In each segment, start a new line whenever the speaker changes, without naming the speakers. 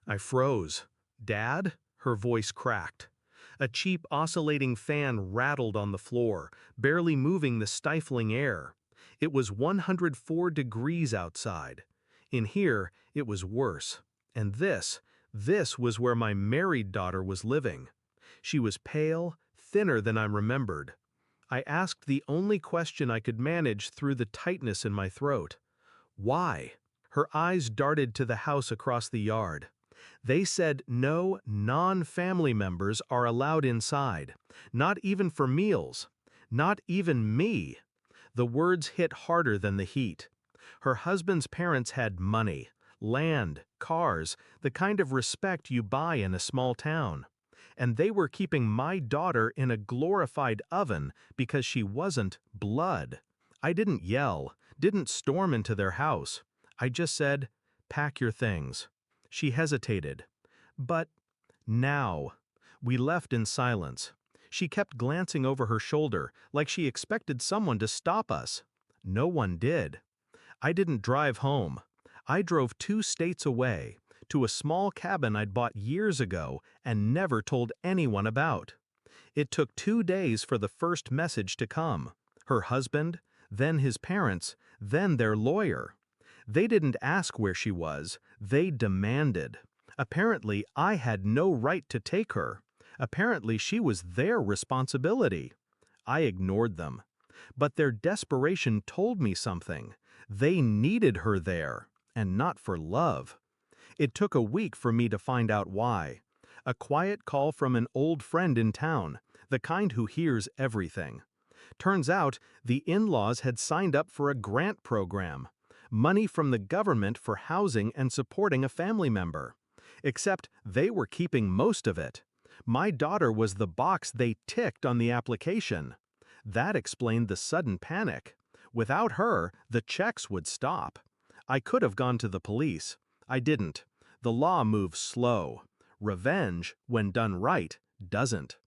I froze. "Dad?" Her voice cracked. A cheap oscillating fan rattled on the floor, barely moving the stifling air. It was 104 degrees outside. In here, it was worse. And this was where my married daughter was living. She was pale, thinner than I remembered. I asked the only question I could manage through the tightness in my throat. Why? Her eyes darted to the house across the yard. They said no non-family members are allowed inside, not even for meals, not even me. The words hit harder than the heat. Her husband's parents had money, land, cars, the kind of respect you buy in a small town. And they were keeping my daughter in a glorified oven because she wasn't blood. I didn't yell, didn't storm into their house. I just said, "Pack your things." She hesitated. But now. We left in silence. She kept glancing over her shoulder, like she expected someone to stop us. No one did. I didn't drive home. I drove 2 states away, to a small cabin I'd bought years ago and never told anyone about. It took 2 days for the first message to come. Her husband, then his parents, then their lawyer. They didn't ask where she was, they demanded. Apparently, I had no right to take her. Apparently, she was their responsibility. I ignored them. But their desperation told me something. They needed her there, and not for love. It took a week for me to find out why. A quiet call from an old friend in town, the kind who hears everything. Turns out, the in-laws had signed up for a grant program. Money from the government for housing and supporting a family member. Except they were keeping most of it. My daughter was the box they ticked on the application. That explained the sudden panic. Without her, the checks would stop. I could have gone to the police. I didn't. The law moves slow. Revenge, when done right, doesn't.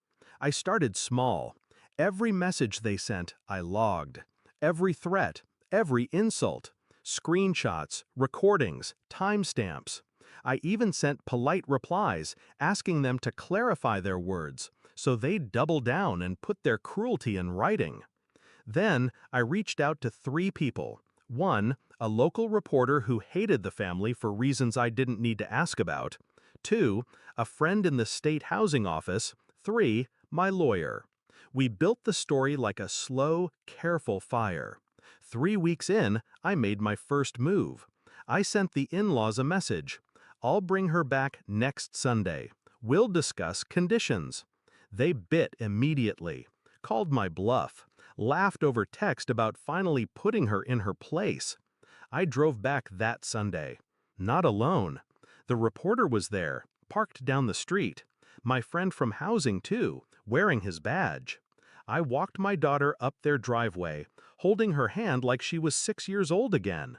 I started small. Every message they sent, I logged. Every threat, every insult. Screenshots, recordings, timestamps. I even sent polite replies, asking them to clarify their words, so they'd double down and put their cruelty in writing. Then, I reached out to 3 people. 1, a local reporter who hated the family for reasons I didn't need to ask about. 2, a friend in the state housing office. 3, my lawyer. We built the story like a slow, careful fire. 3 weeks in, I made my first move. I sent the in-laws a message. I'll bring her back next Sunday. We'll discuss conditions. They bit immediately, called my bluff, laughed over text about finally putting her in her place. I drove back that Sunday. Not alone. The reporter was there, parked down the street. My friend from housing, too, wearing his badge. I walked my daughter up their driveway, holding her hand like she was 6 years old again.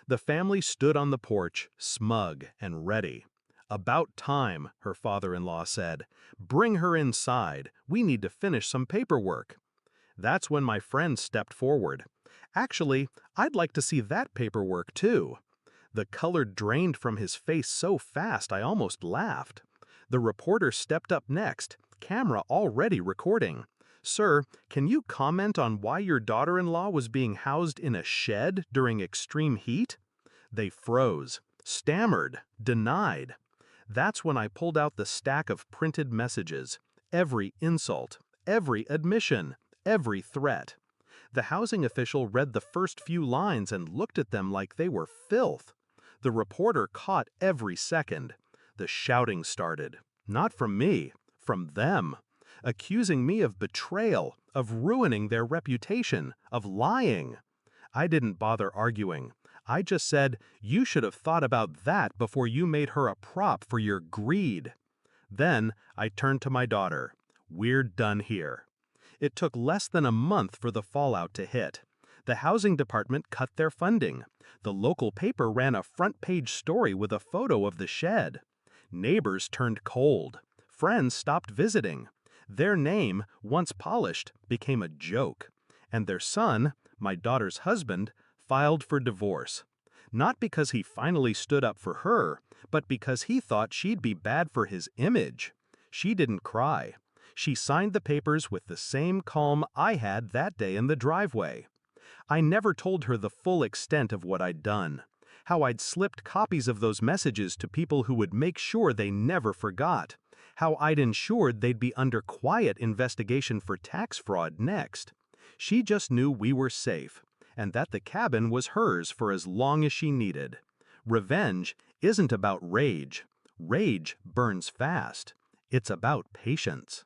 The family stood on the porch, smug and ready. "About time," her father-in-law said. "Bring her inside. We need to finish some paperwork." That's when my friend stepped forward. "Actually, I'd like to see that paperwork too." The color drained from his face so fast I almost laughed. The reporter stepped up next, camera already recording. "Sir, can you comment on why your daughter-in-law was being housed in a shed during extreme heat?" They froze, stammered, denied. That's when I pulled out the stack of printed messages. Every insult, every admission, every threat. The housing official read the first few lines and looked at them like they were filth. The reporter caught every second. The shouting started. Not from me, from them. Accusing me of betrayal, of ruining their reputation, of lying. I didn't bother arguing. I just said, "You should have thought about that before you made her a prop for your greed." Then I turned to my daughter. "We're done here." It took less than a month for the fallout to hit. The housing department cut their funding. The local paper ran a front-page story with a photo of the shed. Neighbors turned cold. Friends stopped visiting. Their name, once polished, became a joke. And their son, my daughter's husband, filed for divorce. Not because he finally stood up for her, but because he thought she'd be bad for his image. She didn't cry. She signed the papers with the same calm I had that day in the driveway. I never told her the full extent of what I'd done. How I'd slipped copies of those messages to people who would make sure they never forgot. How I'd ensured they'd be under quiet investigation for tax fraud next. She just knew we were safe, and that the cabin was hers for as long as she needed. Revenge isn't about rage. Rage burns fast. It's about patience.